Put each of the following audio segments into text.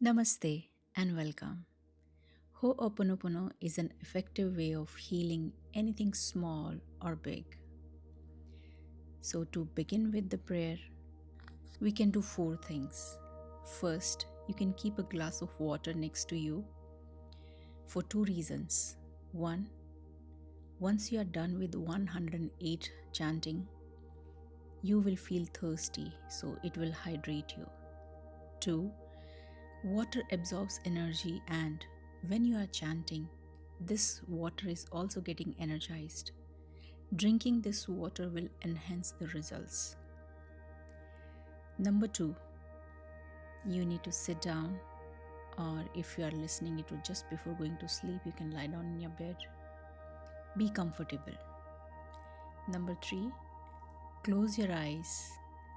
Namaste and welcome. Ho'oponopono is an effective way of healing anything small or big. So, to begin with the prayer, we can do four things. First, you can keep a glass of water next to you for two reasons. One, once you are done with 108 chanting, you will feel thirsty, so it will hydrate you. Two, water absorbs energy, and when you are chanting, this water is also getting energized. Drinking this water will enhance the results. Number two, you need to sit down, or if you are listening it just before going to sleep, you can lie down in your bed. Be comfortable. Number three, close your eyes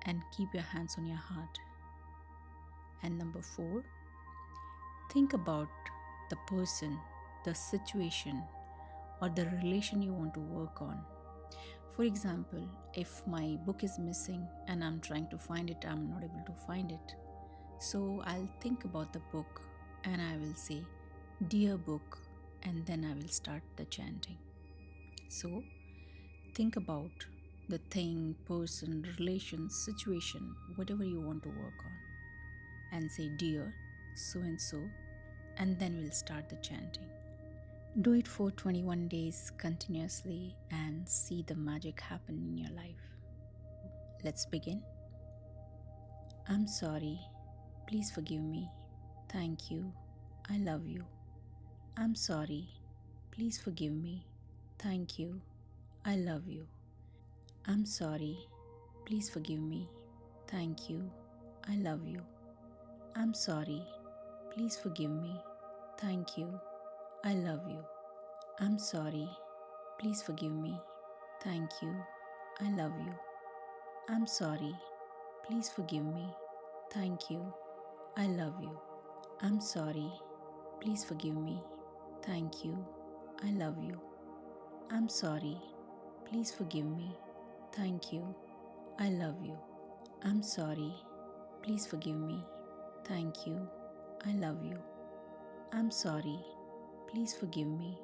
and keep your hands on your heart. And number four, think about the person, the situation, or the relation you want to work on. For example, if my book is missing and I'm trying to find it, I'm not able to find it. So I'll think about the book and I will say, "Dear book," and then I will start the chanting. So think about the thing, person, relation, situation, whatever you want to work on, and say, "Dear so and so," and then we'll start the chanting. Do it for 21 days continuously and see the magic happen in your life. Let's begin. I'm sorry. Please forgive me. Thank you. I love you. I'm sorry. Please forgive me. Thank you. I love you. I'm sorry. Please forgive me. Thank you. I love you. I'm sorry. Please forgive me. Thank you. I love you. I'm sorry. Please forgive me. Thank you. I love you. I'm sorry. Please forgive me. Thank you. I love you. I'm sorry. Please forgive me. Thank you. I love you. I'm sorry. Please forgive me. Thank you. I love you. I'm sorry. Please forgive me. Thank you. I love you. I'm sorry. Please forgive me. Thank you. I love you. I'm sorry. Please forgive me.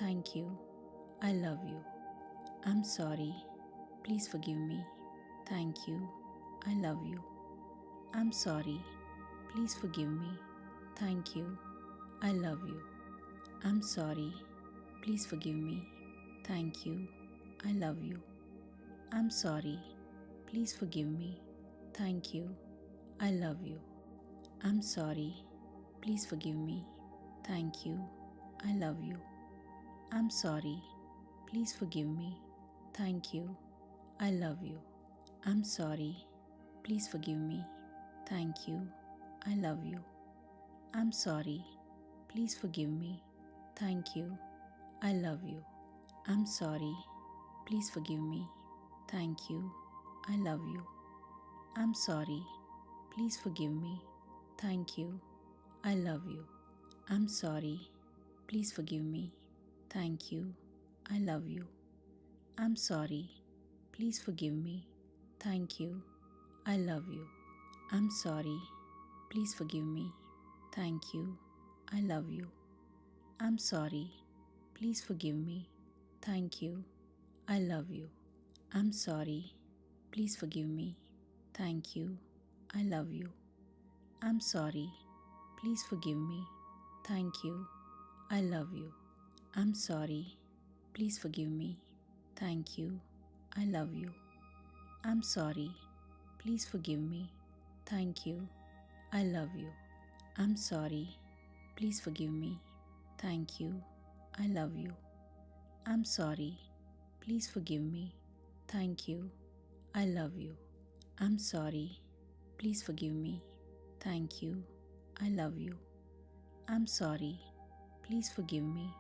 Thank you. I love you. I'm sorry. Please forgive me. Thank you. I love you. I'm sorry. Please forgive me. Thank you. I love you. I'm sorry. Please forgive me. Thank you. I love you. I'm sorry. Please forgive me. Thank you. I love you. I'm sorry. Please forgive me. Thank you. I love you. I'm sorry. Please forgive me. Thank you. I love you. I'm sorry. Please forgive me. Thank you. I love you. I'm sorry. Please forgive me. Thank you. I love you. I'm sorry. Please forgive me. Thank you. I love you. I'm sorry. Please forgive me. Thank you. I love you. I'm sorry. Please forgive me. Thank you. I love you. I'm sorry. Please forgive me. Thank you. I love you. I'm sorry. Please forgive me. Thank you. I love you. I'm sorry. Please forgive me. Thank you. I love you. I'm sorry. Please forgive me. Thank you. I love you. I'm sorry. Please forgive me. Thank you. I love you. I'm sorry. Please forgive me. Thank you. I love you. I'm sorry. Please forgive me. Thank you. I love you. I'm sorry. Please forgive me. Thank you. I love you. I'm sorry. Please forgive me. Thank you. I love you. I'm sorry. Please forgive me.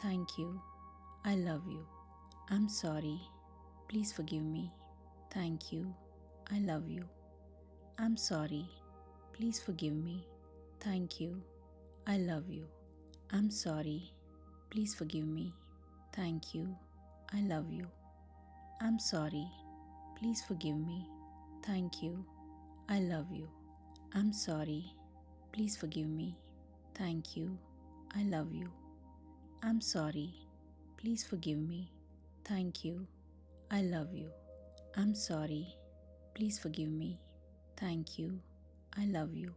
Thank you. I love you. I'm sorry. Please forgive me. Thank you. I love you. I'm sorry. Please forgive me. Thank you. I love you. I'm sorry. Please forgive me. Thank you. I love you. I'm sorry. Please forgive me. Thank you. I love you. I'm sorry. Please forgive me. Thank you. I love you. I'm sorry. Please forgive me. Thank you. I love you. I'm sorry. Please forgive me. Thank you. I love you.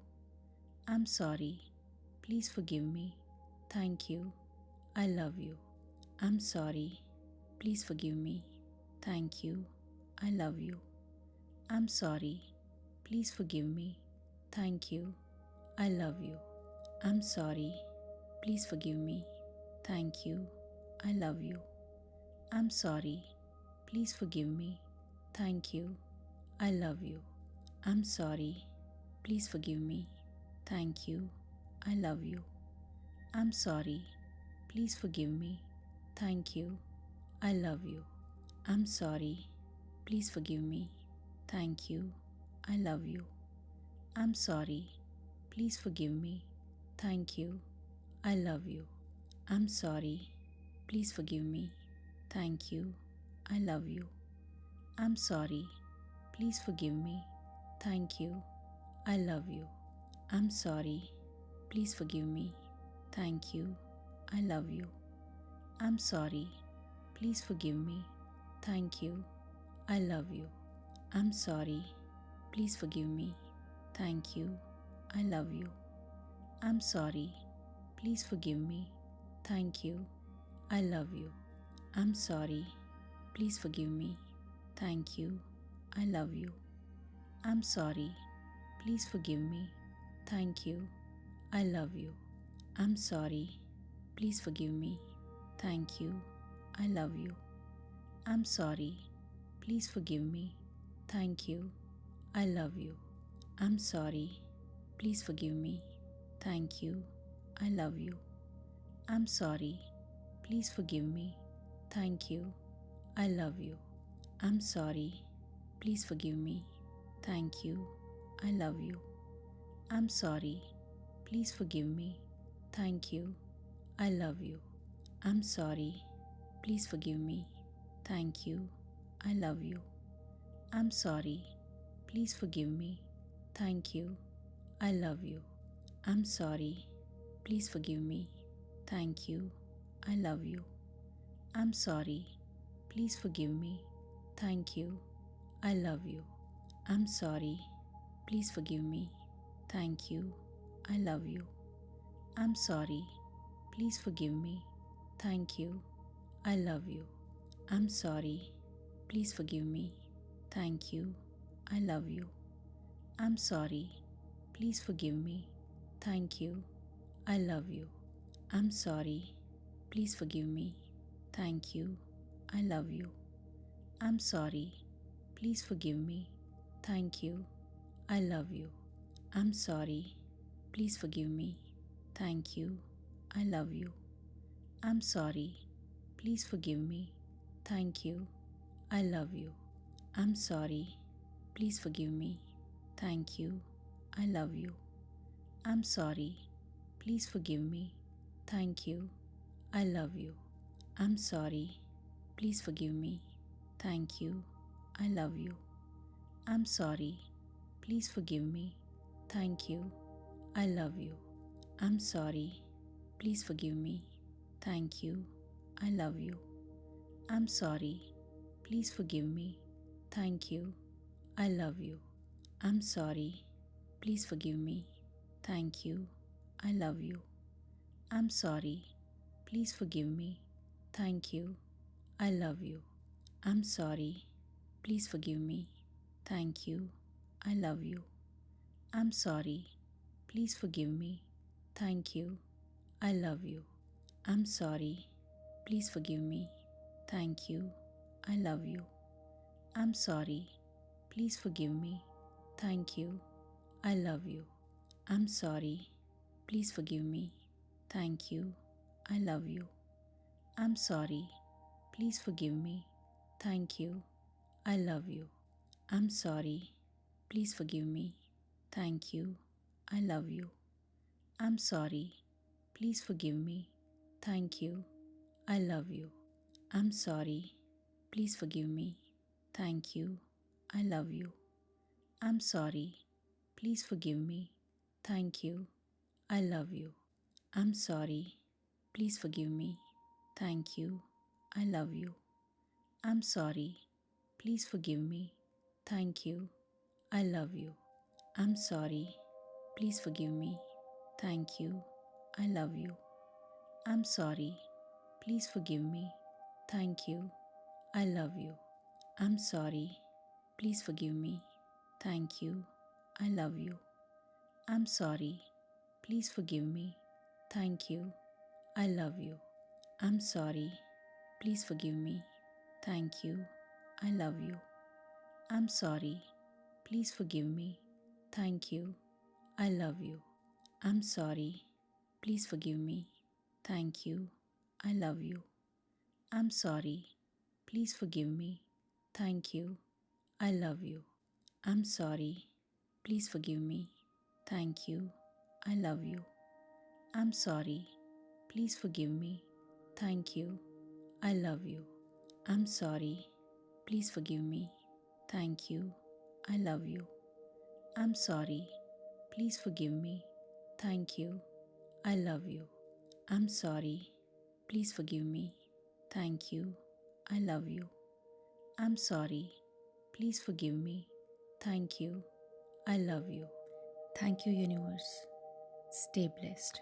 I'm sorry. Please forgive me. Thank you. I love you. I'm sorry. Please forgive me. Thank you. I love you. I'm sorry. Please forgive me. Thank you. I love you. I'm sorry. Please forgive me. Thank you. I love you. I'm sorry. Please forgive me. Thank you. I love you. I'm sorry. Please forgive me. Thank you. I love you. I'm sorry. Please forgive me. Thank you. I love you. I'm sorry. Please forgive me. Thank you. I love you. I'm sorry. Please forgive me. Thank you. I love you. I'm sorry. Please forgive me. Thank you. I love you. I'm sorry. Please forgive me. Thank you. I love you. I'm sorry. Please forgive me. Thank you. I love you. I'm sorry. Please forgive me. Thank you. I love you. I'm sorry. Please forgive me. Thank you. I love you. I'm sorry. Please forgive me. Thank you. I love you. I'm sorry. Please forgive me. Thank you. I love you. I'm sorry. Please forgive me. Thank you. I love you. I'm sorry. Please forgive me. Thank you. I love you. I'm sorry. Please forgive me. Thank you. I love you. I'm sorry. Please forgive me. Thank you. I love you. I'm sorry. Please forgive me. Thank you. I love you. I'm sorry. Please forgive me. Thank you. I love you. I'm sorry. Please forgive me. Thank you. I love you. I'm sorry. Please forgive me. Thank you. I love you. I'm sorry. Please forgive me. Thank you. I love you. I'm sorry. Please forgive me. Thank you. I love you. I'm sorry. Please forgive me. Thank you. I love you. I'm sorry. Please forgive me. Thank you. I love you. I'm sorry. Please forgive me. Thank you. I love you. I'm sorry. Please forgive me. Thank you. I love you. I'm sorry. Please forgive me. Thank you. I love you. I'm sorry. Please forgive me. Thank you. I love you. I'm sorry. Please forgive me. Thank you. I love you. I'm sorry. Please forgive me. Thank you. I love you. I'm sorry. Please forgive me. Thank you. I love you. I'm sorry. Please forgive me. Thank you. I love you. I'm sorry. Please forgive me. Thank you. I love you. I'm sorry. Please forgive me. Thank you. I love you. I'm sorry. Please forgive me. Thank you. I love you. I'm sorry. Please forgive me. Thank you. I love you. I'm sorry. Please forgive me. Thank you. I love you. I'm sorry. Please forgive me. Thank you. I love you. I'm sorry. Please forgive me. Thank you. I love you. I'm sorry. Please forgive me. Thank you. I love you. I'm sorry. Please forgive me. Thank you. I love you. I'm sorry. Please forgive me. Thank you. I love you. I'm sorry. Please forgive me. Thank you. I love you. I'm sorry. Please forgive me. Thank you. I love you. I'm sorry. Please forgive me. Thank you. I love you. I'm sorry. Please forgive me. Thank you. I love you. I'm sorry. Please forgive me. Thank you. I love you. I'm sorry. Please forgive me. Thank you. I love you. I'm sorry. Please forgive me. Thank you. I love you. I'm sorry. Please forgive me. Thank you. I love you. I'm sorry. Please forgive me. Thank you. I love you. I'm sorry. Please forgive me. Thank you. I love you. I'm sorry. Please forgive me. Thank you. I love you. I'm sorry. Please forgive me. Thank you. I love you. I'm sorry. Please forgive me. Thank you. I love you. I'm sorry. Please forgive me. Thank you. I love you. I'm sorry. Please forgive me. Thank you. I love you. I'm sorry. Please forgive me. Thank you. I love you. I'm sorry. Please forgive me. Thank you. I love you. I'm sorry. Please forgive me. Thank you. I love you. I'm sorry. Please forgive me. Thank you. I love you. I'm sorry. Please forgive me. Thank you. I love you. I'm sorry. Please forgive me. Thank you. I love you. I'm sorry. Please forgive me. Thank you. I love you. I'm sorry. Please forgive me. Thank you. I love you. Thank you, universe. Stay blessed.